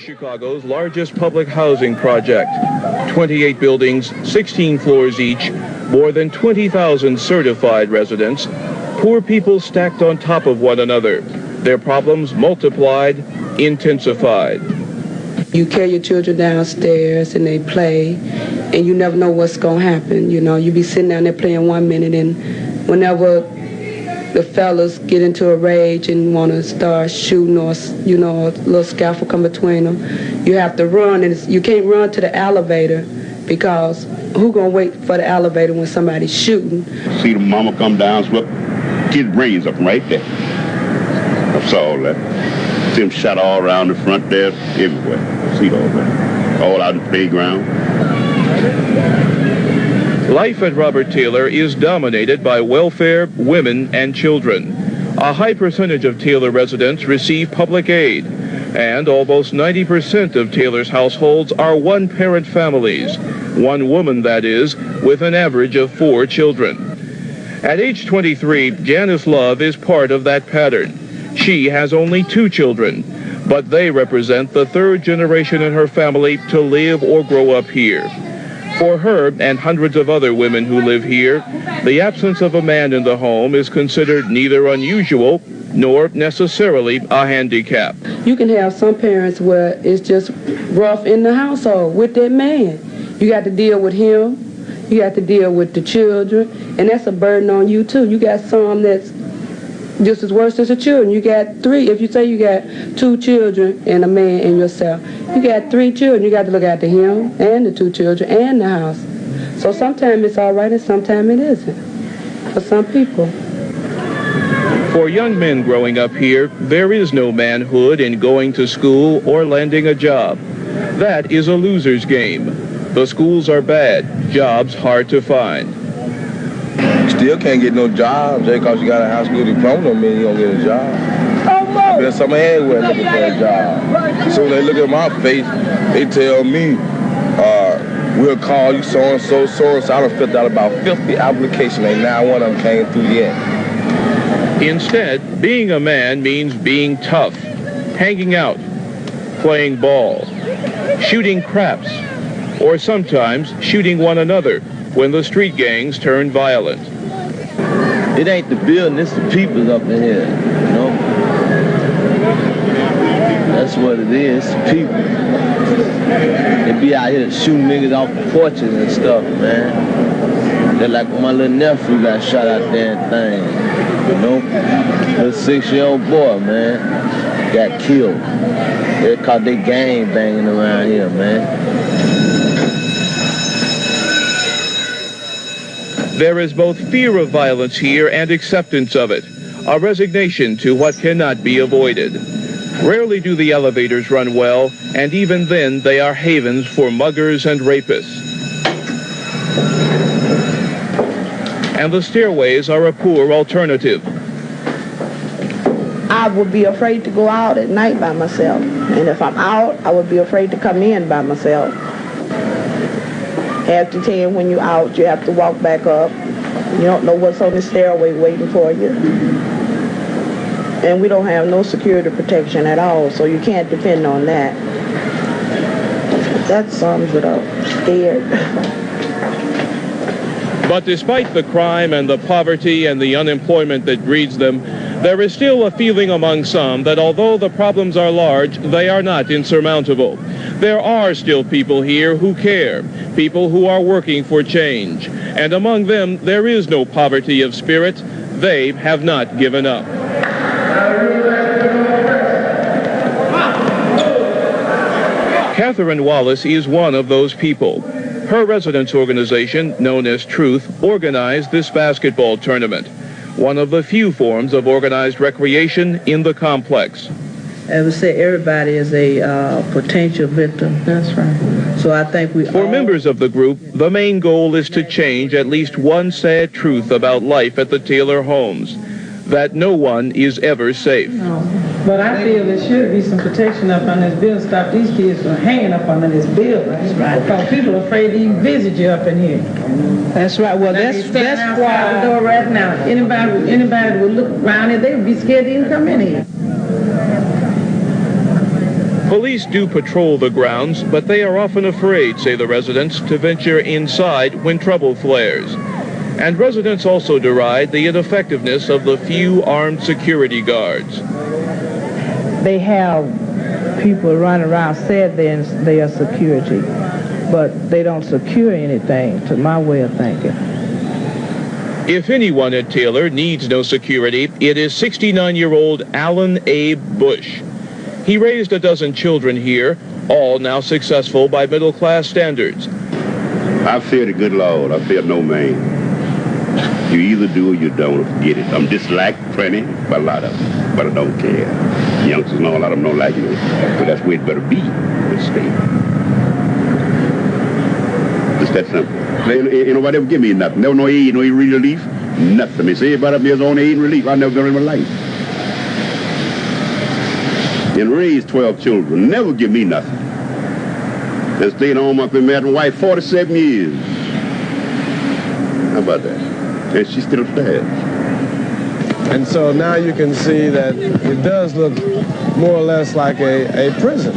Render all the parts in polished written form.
Chicago's largest public housing project. 28 buildings, 16 floors each, more than 20,000 certified residents, poor people stacked on top of one another, their problems multiplied, intensified. You carry your children downstairs and they play, and you never know what's going to happen. You know, you be sitting down there playing 1 minute, and whenever the fellas get into a rage and want to start shooting, or, you know, a little scaffold come between them, you have to run, and you can't run to the elevator because who going to wait for the elevator when somebody's shooting? See the mama come down, swept kid's brains up right there. I saw all that. See them shot all around the front there, everywhere. I see all that. All out the playground. Life at Robert Taylor is dominated by welfare, women, and children. A high percentage of Taylor residents receive public aid, and almost 90% of Taylor's households are one-parent families, one woman, that is, with an average of 4 children. At age 23, Janice Love is part of that pattern. She has only 2 children, but they represent the 3rd generation in her family to live or grow up here. For her and hundreds of other women who live here, the absence of a man in the home is considered neither unusual nor necessarily a handicap. You can have some parents where it's just rough in the household with that man. You got to deal with him, you got to deal with the children, and that's a burden on you too. You got some that's just as worse as the children. You got 3. If you say you got 2 children and a man and yourself, you got 3 children. You got to look after him and the 2 children and the house. So sometimes it's all right and sometimes it isn't for some people. For young men growing up here, there is no manhood in going to school or landing a job. That is a loser's game. The schools are bad, jobs hard to find. Still can't get no jobs. Just because you got a high school diploma don't mean you don't get a job. There's some everywhere looking for a job. So when they look at my face, they tell me, we'll call you so-and-so, so-and-so. I done filled out about 50 applications, and not one of them came through yet. Instead, being a man means being tough, hanging out, playing ball, shooting craps, or sometimes shooting one another when the street gangs turn violent. It ain't the building, it's the people up in here, you know? That's what it is, it's the people. They be out here shooting niggas off the porches and stuff, man. They're like when my little nephew got shot out there and thing, you know? Little 6-year-old boy, man, got killed. They caught they gang banging around here, man. There is both fear of violence here and acceptance of it, a resignation to what cannot be avoided. Rarely do the elevators run well, and even then they are havens for muggers and rapists. And the stairways are a poor alternative. I would be afraid to go out at night by myself. And if I'm out, I would be afraid to come in by myself. After 10, when you're out, you have to walk back up. You don't know what's on the stairway waiting for you. And we don't have no security protection at all, so you can't depend on that. That sums it up. Scared. But despite the crime and the poverty and the unemployment that breeds them, there is still a feeling among some that although the problems are large, they are not insurmountable. There are still people here who care, people who are working for change. And among them, there is no poverty of spirit. They have not given up. Catherine Wallace is one of those people. Her residents' organization, known as Truth, organized this basketball tournament, one of the few forms of organized recreation in the complex. I would say everybody is a potential victim. That's right. So I think For members of the group, the main goal is to change at least one sad truth about life at the Taylor homes, that no one is ever safe. No. But I feel there should be some protection up on this building. Stop these kids from hanging up under this building. That's right. Because people are afraid to even visit you up in here. That's right. Well, that's why the door right now. Anybody would look around here, they would be scared to even come in here. Police do patrol the grounds, but they are often afraid, say the residents, to venture inside when trouble flares. And residents also deride the ineffectiveness of the few armed security guards. They have people run around said they are security, but they don't secure anything, to my way of thinking. If anyone at Taylor needs no security, it is 69-year-old Alan Abe Bush. He raised a dozen children here, all now successful by middle-class standards. I fear the good Lord. I fear no man. You either do or you don't. Forget it. I'm disliked plenty by a lot of them, but I don't care. Youngsters and all, a lot of them don't like me. But that's where it better be in the state. Just that simple. Ain't nobody ever give me nothing. Never no aid, no relief, nothing. They say everybody up here's on aid and relief. I never done it in my life. And raised 12 children. Never give me nothing. And stayed home up in Madison White 47 years. How about that? And she still stays. And so now you can see that it does look more or less like a prison.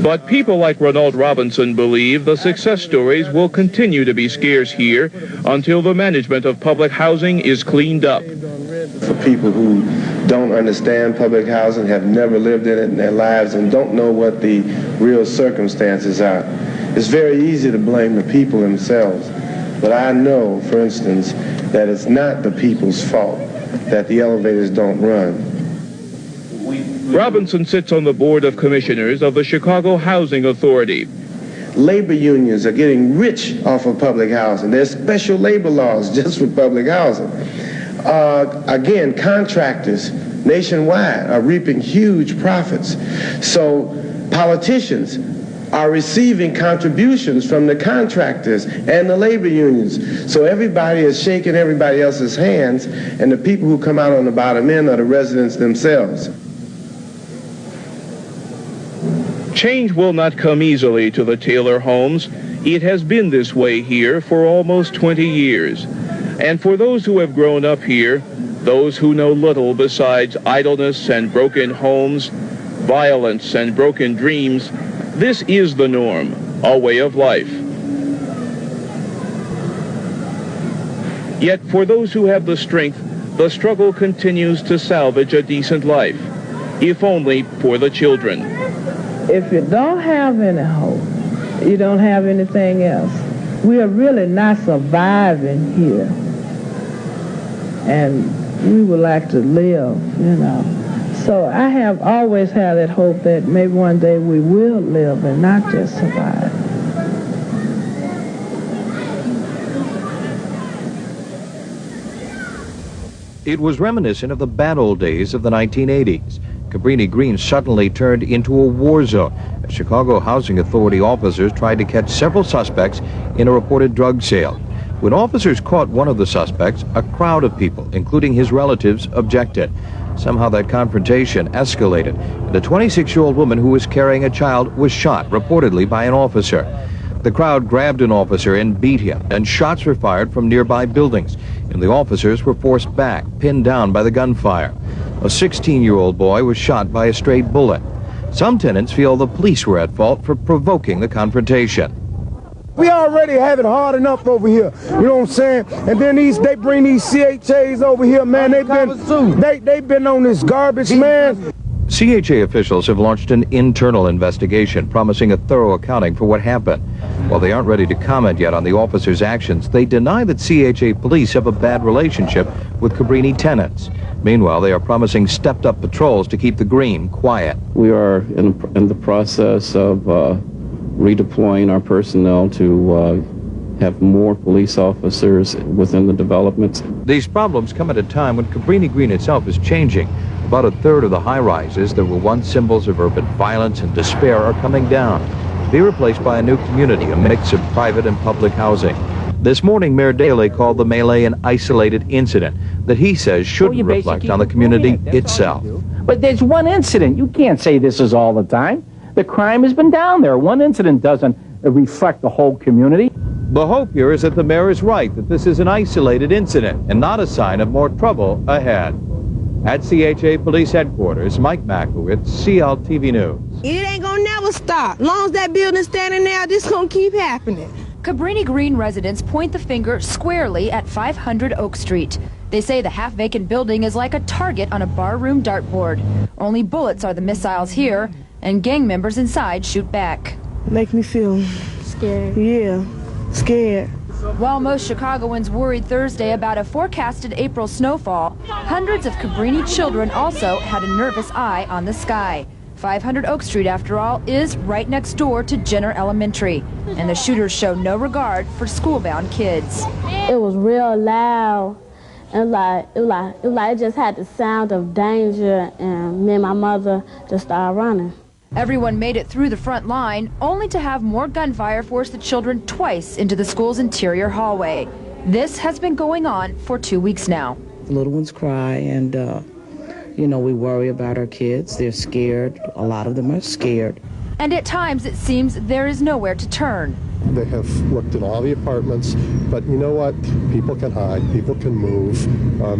But people like Renault Robinson believe the success stories will continue to be scarce here until the management of public housing is cleaned up. For people who don't understand public housing, have never lived in it in their lives, and don't know what the real circumstances are, it's very easy to blame the people themselves. But I know, for instance, that it's not the people's fault that the elevators don't run. Robinson sits on the board of commissioners of the Chicago Housing Authority. Labor unions are getting rich off of public housing. There's special labor laws just for public housing. Again, contractors nationwide are reaping huge profits. So politicians are receiving contributions from the contractors and the labor unions. So everybody is shaking everybody else's hands, and the people who come out on the bottom end are the residents themselves. Change will not come easily to the Taylor homes. It has been this way here for almost 20 years. And for those who have grown up here, those who know little besides idleness and broken homes, violence and broken dreams, this is the norm, a way of life. Yet for those who have the strength, the struggle continues to salvage a decent life, if only for the children. If you don't have any hope, you don't have anything else. We are really not surviving here. And we would like to live, you know. So I have always had that hope that maybe one day we will live and not just survive. It was reminiscent of the bad old days of the 1980s. Cabrini-Green suddenly turned into a war zone as Chicago Housing Authority officers tried to catch several suspects in a reported drug sale. When officers caught one of the suspects, a crowd of people, including his relatives, objected. Somehow that confrontation escalated, and a 26-year-old woman who was carrying a child was shot, reportedly by an officer. The crowd grabbed an officer and beat him, and shots were fired from nearby buildings, and the officers were forced back, pinned down by the gunfire. A 16-year-old boy was shot by a stray bullet. Some tenants feel the police were at fault for provoking the confrontation. We already have it hard enough over here, you know what I'm saying? And then they bring these CHAs over here, man. They've been on this garbage, man. CHA officials have launched an internal investigation promising a thorough accounting for what happened. While they aren't ready to comment yet on the officers' actions, they deny that CHA police have a bad relationship with Cabrini tenants. Meanwhile, they are promising stepped-up patrols to keep the Green quiet. We are in the process of redeploying our personnel to have more police officers within the developments. These problems come at a time when Cabrini-Green itself is changing. About a third of the high-rises that were once symbols of urban violence and despair are coming down, to be replaced by a new community, a mix of private and public housing. This morning, Mayor Daley called the melee an isolated incident that he says shouldn't reflect on the community itself. But there's one incident. You can't say this is all the time. The crime has been down there. One incident doesn't reflect the whole community. The hope here is that the mayor is right, that this is an isolated incident and not a sign of more trouble ahead. At CHA Police Headquarters, Mike Makowitz, CLTV News. It ain't gonna never stop. As long as that building's standing there, this gonna keep happening. Cabrini-Green residents point the finger squarely at 500 Oak Street. They say the half-vacant building is like a target on a barroom dartboard. Only bullets are the missiles here, and gang members inside shoot back. Make me feel scared. Yeah, scared. While most Chicagoans worried Thursday about a forecasted April snowfall, hundreds of Cabrini children also had a nervous eye on the sky. 500 Oak Street, after all, is right next door to Jenner Elementary, and the shooters show no regard for school-bound kids. It was real loud, and it just had the sound of danger, and me and my mother just started running. Everyone made it through the front line, only to have more gunfire force the children twice into the school's interior hallway. This has been going on for 2 weeks now. The little ones cry, and you know, we worry about our kids. They're scared. A lot of them are scared. And at times it seems there is nowhere to turn. They have looked in all the apartments, but you know what? People can hide, people can move.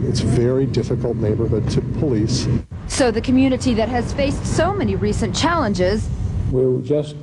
It's a very difficult neighborhood to police. So the community that has faced so many recent challenges, we're just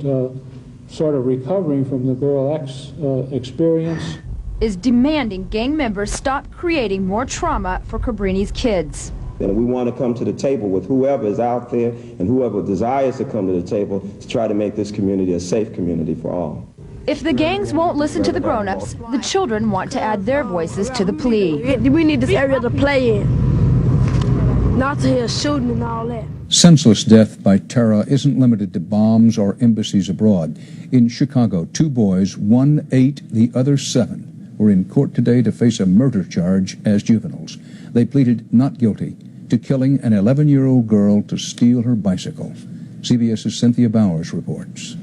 sort of recovering from the Girl X experience, is demanding gang members stop creating more trauma for Cabrini's kids. And we want to come to the table with whoever is out there and whoever desires to come to the table to try to make this community a safe community for all. If the gangs won't listen to the grown-ups, the children want to add their voices to the plea. We need this area to play in, not to hear shooting and all that. Senseless death by terror isn't limited to bombs or embassies abroad. In Chicago, 2 boys, one 8, the other 7, were in court today to face a murder charge as juveniles. They pleaded not guilty to killing an 11-year-old girl to steal her bicycle. CBS's Cynthia Bowers reports.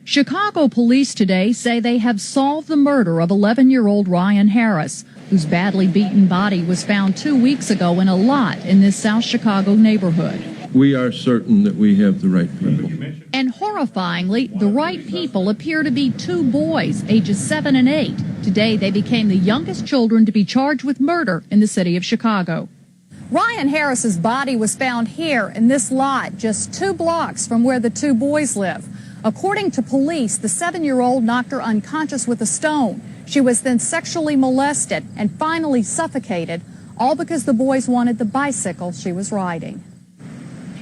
Chicago police today say they have solved the murder of 11-year-old Ryan Harris, whose badly beaten body was found 2 weeks ago in a lot in this South Chicago neighborhood. We are certain that we have the right people. And horrifyingly, the right people appear to be 2 boys, ages 7 and 8. Today, they became the youngest children to be charged with murder in the city of Chicago. Ryan Harris's body was found here in this lot, just 2 blocks from where the 2 boys live. According to police, the 7-year-old knocked her unconscious with a stone. She was then sexually molested and finally suffocated, all because the boys wanted the bicycle she was riding.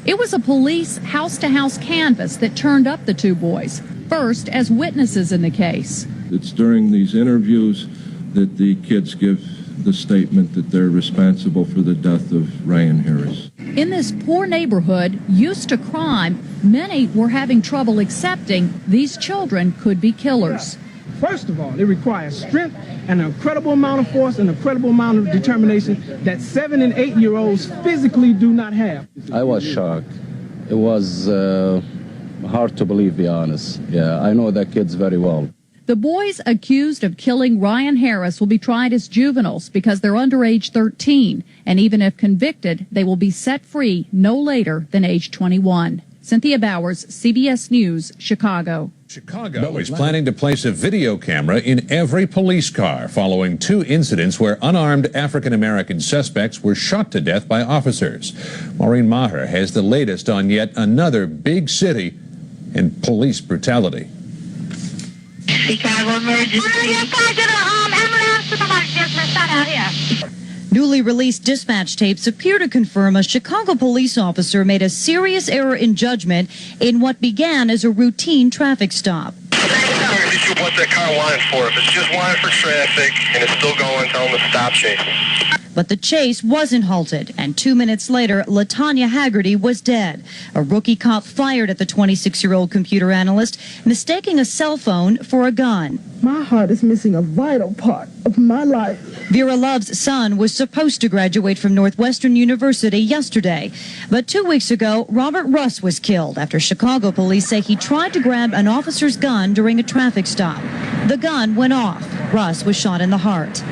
It was a police house-to-house canvass that turned up the 2 boys, first as witnesses in the case. It's during these interviews that the kids give the statement that they're responsible for the death of Ryan Harris. In this poor neighborhood, used to crime, many were having trouble accepting these children could be killers. First of all, it requires strength and an incredible amount of force and an incredible amount of determination that 7- and 8-year-olds physically do not have. I was shocked. It was hard to believe, to be honest. Yeah, I know that kids very well. The boys accused of killing Ryan Harris will be tried as juveniles because they're under age 13, and even if convicted, they will be set free no later than age 21. Cynthia Bowers, CBS News, Chicago. Chicago is planning to place a video camera in every police car following 2 incidents where unarmed African-American suspects were shot to death by officers. Maureen Maher has the latest on yet another big city in police brutality. Chicago emergency. Newly released dispatch tapes appear to confirm a Chicago police officer made a serious error in judgment in what began as a routine traffic stop. What's that car wanted for? If it's just wanted for traffic and it's still going, tell them to stop chasing. But the chase wasn't halted, and 2 minutes later, LaTanya Haggerty was dead. A rookie cop fired at the 26-year-old computer analyst, mistaking a cell phone for a gun. My heart is missing a vital part of my life. Vera Love's son was supposed to graduate from Northwestern University yesterday. But 2 weeks ago, Robert Russ was killed after Chicago police say he tried to grab an officer's gun during a traffic stop. The gun went off. Russ was shot in the heart.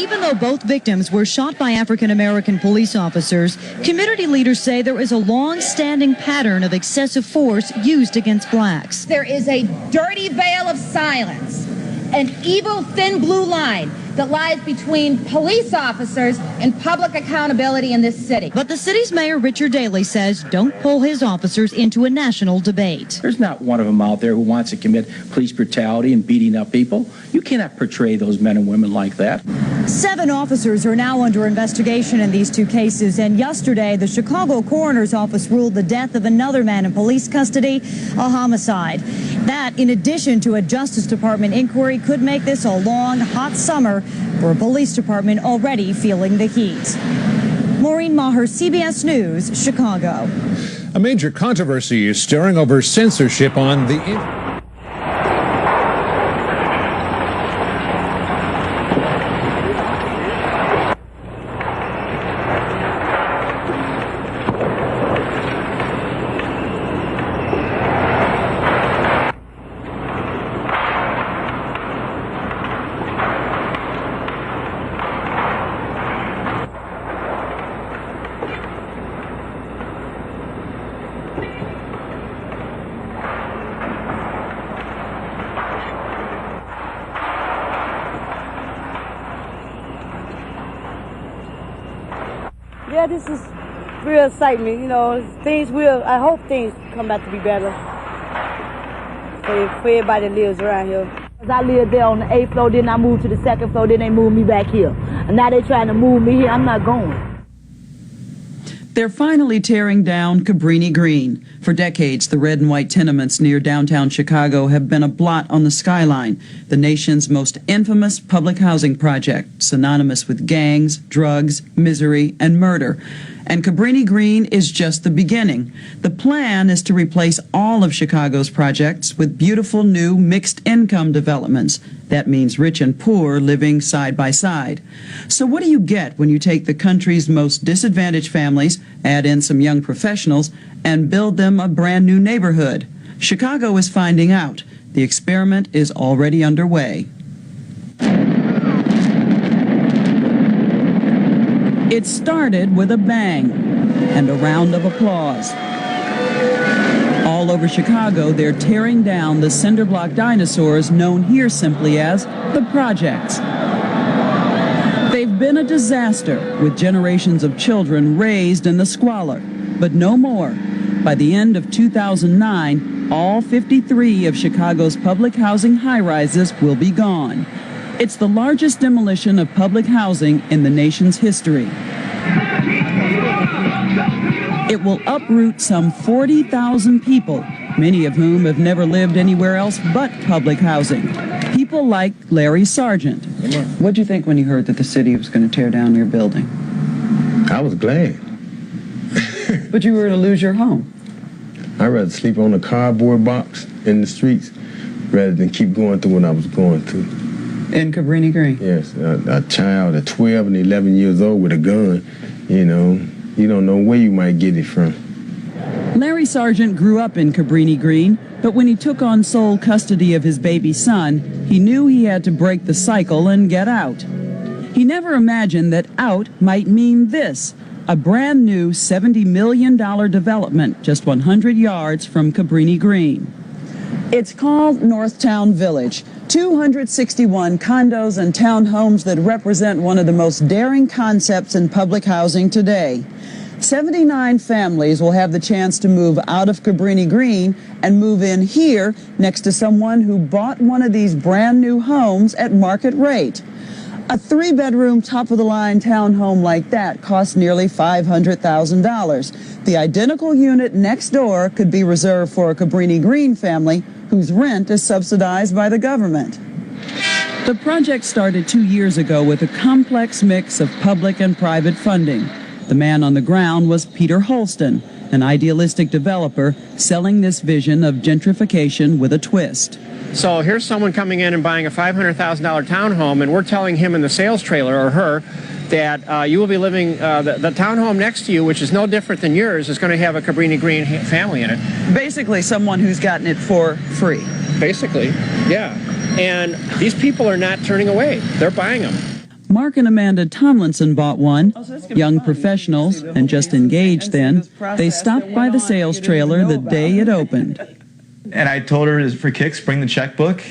Even though both victims were shot by African-American police officers, community leaders say there is a long-standing pattern of excessive force used against blacks. There is a dirty veil of silence, an evil thin blue line that lies between police officers and public accountability in this city. But the city's mayor, Richard Daley, says don't pull his officers into a national debate. There's not one of them out there who wants to commit police brutality and beating up people. You cannot portray those men and women like that. 7 officers are now under investigation in these 2 cases, and yesterday the Chicago coroner's office ruled the death of another man in police custody a homicide. That, in addition to a Justice Department inquiry, could make this a long, hot summer for a police department already feeling the heat. Maureen Maher, CBS News, Chicago. A major controversy is stirring over censorship on the internet. Yeah, this is real excitement. You know, I hope things come back to be better for everybody that lives around here. I lived there on the 8th floor, then I moved to the 2nd floor, then they moved me back here. And now they're trying to move me here. I'm not going. They're finally tearing down Cabrini-Green. For decades, the red and white tenements near downtown Chicago have been a blot on the skyline, the nation's most infamous public housing project, synonymous with gangs, drugs, misery, and murder. And Cabrini-Green is just the beginning. The plan is to replace all of Chicago's projects with beautiful new mixed-income developments. That means rich and poor living side by side. So what do you get when you take the country's most disadvantaged families, add in some young professionals, and build them a brand new neighborhood? Chicago is finding out. The experiment is already underway. It started with a bang and a round of applause. All over Chicago, they're tearing down the cinder block dinosaurs known here simply as the projects. They've been a disaster, with generations of children raised in the squalor, but no more. By the end of 2009, all 53 of Chicago's public housing high-rises will be gone. It's the largest demolition of public housing in the nation's history. It will uproot some 40,000 people, many of whom have never lived anywhere else but public housing. People like Larry Sargent. What'd you think when you heard that the city was going to tear down your building? I was glad. But you were to lose your home. I'd rather sleep on a cardboard box in the streets rather than keep going through what I was going through. In Cabrini-Green? Yes, a child at 12 and 11 years old with a gun, you know, you don't know where you might get it from. Larry Sargent grew up in Cabrini-Green, but when he took on sole custody of his baby son, he knew he had to break the cycle and get out. He never imagined that out might mean this, a brand new $70 million development just 100 yards from Cabrini-Green. It's called Northtown Village. 261 condos and townhomes that represent one of the most daring concepts in public housing today. 79 families will have the chance to move out of Cabrini-Green and move in here next to someone who bought one of these brand new homes at market rate. A 3-bedroom, top-of-the-line townhome like that costs nearly $500,000. The identical unit next door could be reserved for a Cabrini-Green family whose rent is subsidized by the government. The project started 2 years ago with a complex mix of public and private funding. The man on the ground was Peter Holston, an idealistic developer selling this vision of gentrification with a twist. So here's someone coming in and buying a $500,000 townhome, and we're telling him in the sales trailer, or her, that you will be living, the townhome next to you, which is no different than yours, is going to have a Cabrini-Green family in it. Basically someone who's gotten it for free. Basically, yeah. And these people are not turning away. They're buying them. Mark and Amanda Tomlinson bought one. Young professionals, and just engaged then, they stopped by the sales trailer the day it opened. And I told her, for kicks, bring the checkbook.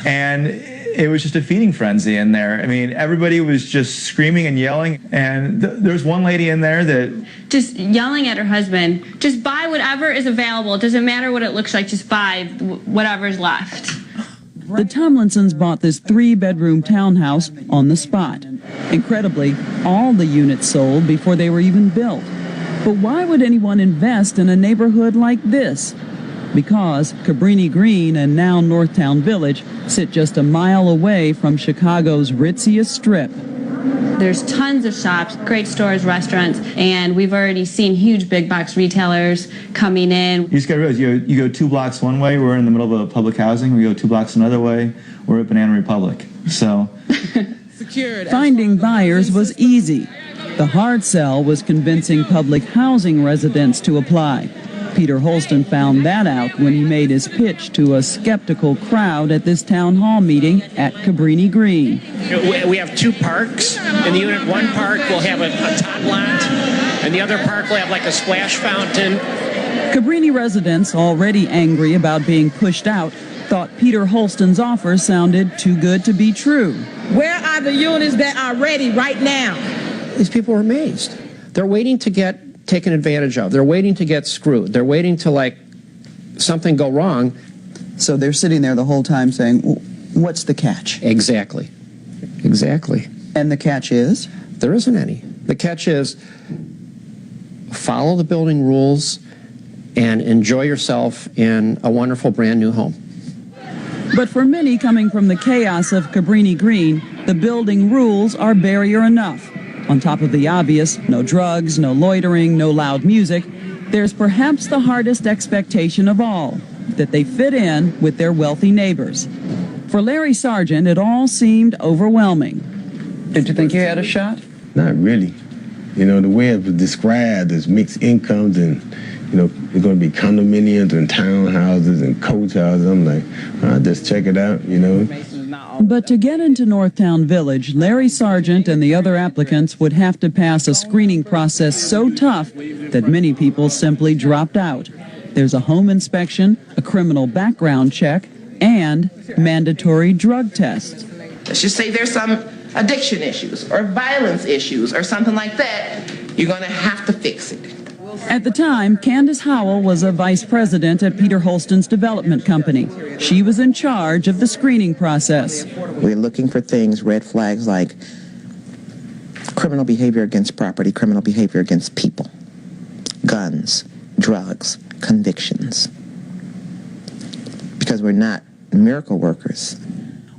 And it was just a feeding frenzy in there. I mean, everybody was just screaming and yelling, and there's one lady in there that just yelling at her husband, just buy whatever is available. It doesn't matter what it looks like, just buy whatever's left. The Tomlinsons bought this 3-bedroom townhouse on the spot. Incredibly, all the units sold before they were even built. But why would anyone invest in a neighborhood like this? Because Cabrini-Green and now Northtown Village sit just a mile away from Chicago's ritziest strip. There's tons of shops, great stores, restaurants, and we've already seen huge big box retailers coming in. you just got to realize you go 2 blocks one way, we're in the middle of a public housing. We go 2 blocks another way, we're at Banana Republic. So finding buyers was easy. The hard sell was convincing public housing residents to apply. Peter Holston found that out when he made his pitch to a skeptical crowd at this town hall meeting at Cabrini-Green. We have 2 parks. In the Unit 1 park, we'll have a tot lot, and the other park will have like a splash fountain. Cabrini residents, already angry about being pushed out, thought Peter Holston's offer sounded too good to be true. Where are the units that are ready right now? These people are amazed. They're waiting to get taken advantage of. They're waiting to get screwed. They're waiting to, like, something go wrong. So they're sitting there the whole time saying, what's the catch? Exactly. Exactly. And the catch is? There isn't any. The catch is follow the building rules and enjoy yourself in a wonderful brand new home. But for many coming from the chaos of Cabrini-Green, the building rules are barrier enough. On top of the obvious, no drugs, no loitering, no loud music, there's perhaps the hardest expectation of all, that they fit in with their wealthy neighbors. For Larry Sargent, it all seemed overwhelming. Did you think you had a shot? Not really. You know, the way it was described as mixed incomes and, you know, there's going to be condominiums and townhouses and coach houses. I'm like, I'll just check it out, you know. But to get into Northtown Village, Larry Sargent and the other applicants would have to pass a screening process so tough that many people simply dropped out. There's a home inspection, a criminal background check, and mandatory drug tests. Let's just say there's some addiction issues or violence issues or something like that. You're going to have to fix it. At the time, Candace Howell was a vice president at Peter Holston's development company. She was in charge of the screening process. We're looking for things, red flags like criminal behavior against property, criminal behavior against people, guns, drugs, convictions. Because we're not miracle workers.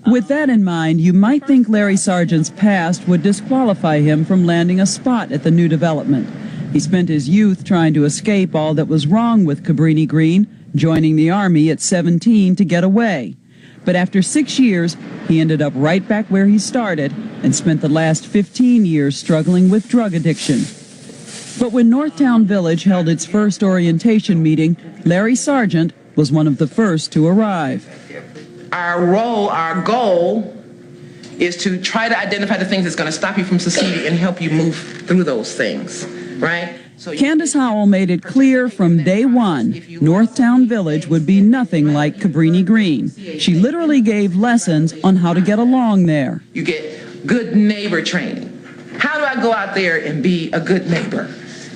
With that in mind, you might think Larry Sargent's past would disqualify him from landing a spot at the new development. He spent his youth trying to escape all that was wrong with Cabrini-Green, joining the Army at 17 to get away. But after 6 years, he ended up right back where he started and spent the last 15 years struggling with drug addiction. But when Northtown Village held its first orientation meeting, Larry Sargent was one of the first to arrive. Our role, our goal, is to try to identify the things that's going to stop you from succeeding and help you move through those things, right? Candace Howell made it clear from day one, Northtown Village would be nothing like Cabrini-Green. She literally gave lessons on how to get along there. You get good neighbor training. How do I go out there and be a good neighbor?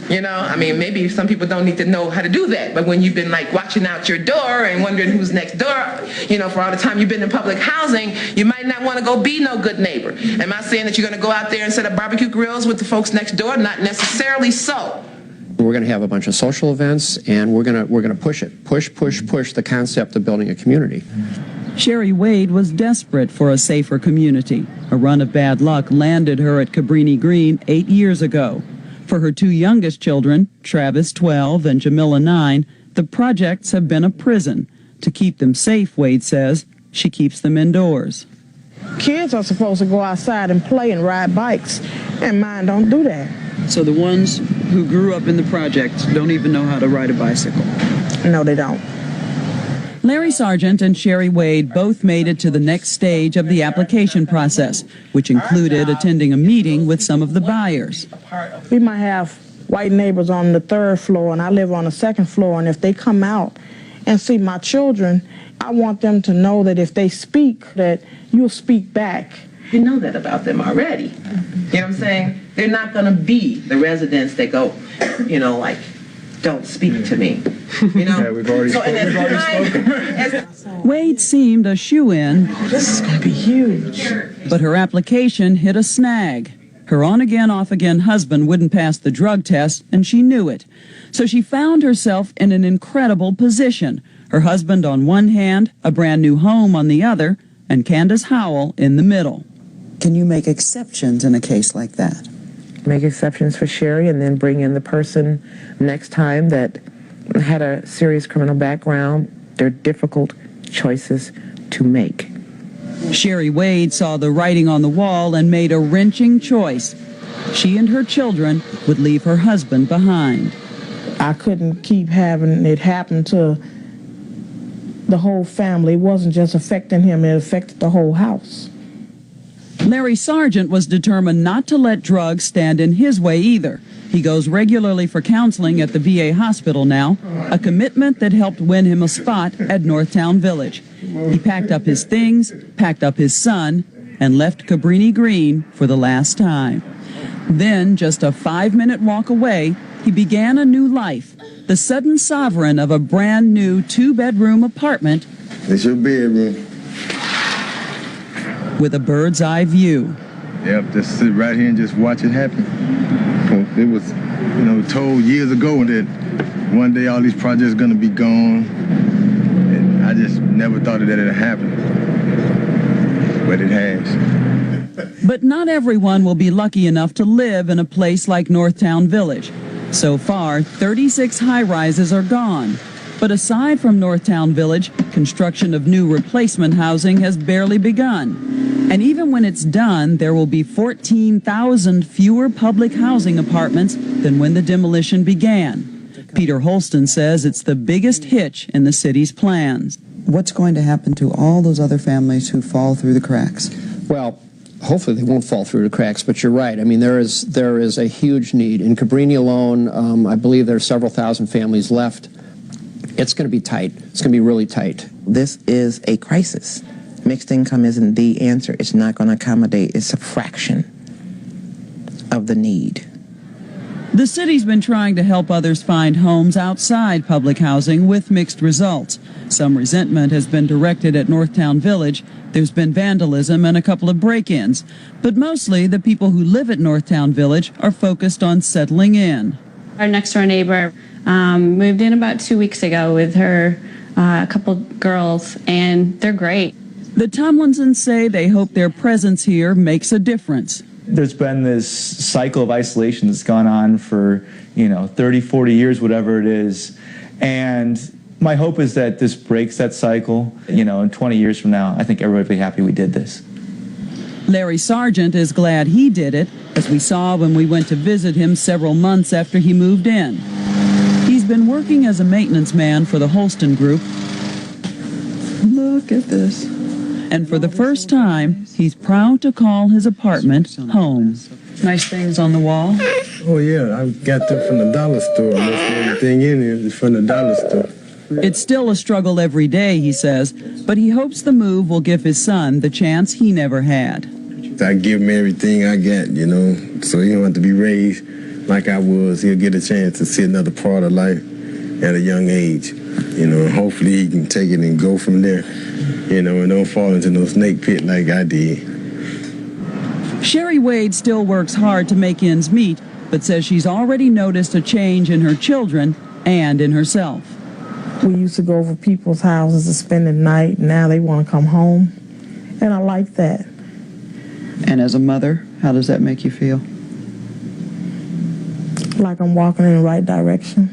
You know, I mean, maybe some people don't need to know how to do that, but when you've been like watching out your door and wondering who's next door, you know, for all the time you've been in public housing, you might not want to go be no good neighbor. Am I saying that you're going to go out there and set up barbecue grills with the folks next door? Not necessarily so. We're going to have a bunch of social events, and we're going to push the concept of building a community. Sherry Wade was desperate for a safer community. A run of bad luck landed her at Cabrini-Green 8 years ago. For her 2 youngest children, Travis 12 and Jamila 9, the projects have been a prison. To keep them safe, Wade says, she keeps them indoors. Kids are supposed to go outside and play and ride bikes, and mine don't do that. So the ones who grew up in the project don't even know how to ride a bicycle? No, they don't. Larry Sargent and Sherry Wade both made it to the next stage of the application process, which included attending a meeting with some of the buyers. We might have white neighbors on the 3rd floor, and I live on the 2nd floor, and if they come out And see, my children, I want them to know that if they speak, that you'll speak back. You know that about them already. You know what I'm saying? They're not going to be the residents that go, you know, like, don't speak to me. You know? Yeah, we've already spoken. Wade seemed a shoo-in. This is going to be huge. But her application hit a snag. Her on-again, off-again husband wouldn't pass the drug test, and she knew it. So she found herself in an incredible position. Her husband on one hand, a brand new home on the other, and Candace Howell in the middle. Can you make exceptions in a case like that? Make exceptions for Sherry and then bring in the person next time that had a serious criminal background. They're difficult choices to make. Sherry Wade saw the writing on the wall and made a wrenching choice. She and her children would leave her husband behind. I couldn't keep having it happen to the whole family. It wasn't just affecting him, it affected the whole house. Larry Sargent was determined not to let drugs stand in his way either. He goes regularly for counseling at the VA hospital now, a commitment that helped win him a spot at Northtown Village. He packed up his things, packed up his son, and left Cabrini-Green for the last time. Then, just a 5-minute walk away, he began a new life, the sudden sovereign of a brand new 2-bedroom apartment. It's your bedroom. With a bird's eye view. Yep, just sit right here and just watch it happen. It was, told years ago that one day all these projects are going to be gone. And I just never thought that it would happen. But it has. But not everyone will be lucky enough to live in a place like Northtown Village. So far, 36 high-rises are gone. But aside from Northtown Village, construction of new replacement housing has barely begun. And even when it's done, there will be 14,000 fewer public housing apartments than when the demolition began. Peter Holston says it's the biggest hitch in the city's plans. What's going to happen to all those other families who fall through the cracks? Well, hopefully they won't fall through the cracks, but you're right. I mean, there is a huge need. In Cabrini alone, I believe there are several thousand families left. It's going to be tight. It's going to be really tight. This is a crisis. Mixed income isn't the answer. It's not going to accommodate. It's a fraction of the need. The city's been trying to help others find homes outside public housing with mixed results. Some resentment has been directed at Northtown Village. There's been vandalism and a couple of break-ins. But mostly the people who live at Northtown Village are focused on settling in. Our next-door neighbor moved in about 2 weeks ago with her couple girls, and they're great. The Tomlinsons say they hope their presence here makes a difference. There's been this cycle of isolation that's gone on for, 30, 40 years, whatever it is. And my hope is that this breaks that cycle. In 20 years from now, I think everybody will be happy we did this. Larry Sargent is glad he did it, as we saw when we went to visit him several months after he moved in. He's been working as a maintenance man for the Holston Group. Look at this. And for the first time, he's proud to call his apartment home. Nice things on the wall. Oh, yeah, I got them from the dollar store. Most everything in here is from the dollar store. It's still a struggle every day, he says, but he hopes the move will give his son the chance he never had. I give him everything I got, so he don't have to be raised like I was. He'll get a chance to see another part of life at a young age, and hopefully he can take it and go from there, and don't fall into no snake pit like I did. Sherry Wade still works hard to make ends meet, but says she's already noticed a change in her children and in herself. We used to go over people's houses to spend the night. Now they want to come home, and I like that. And as a mother, how does that make you feel? Like I'm walking in the right direction.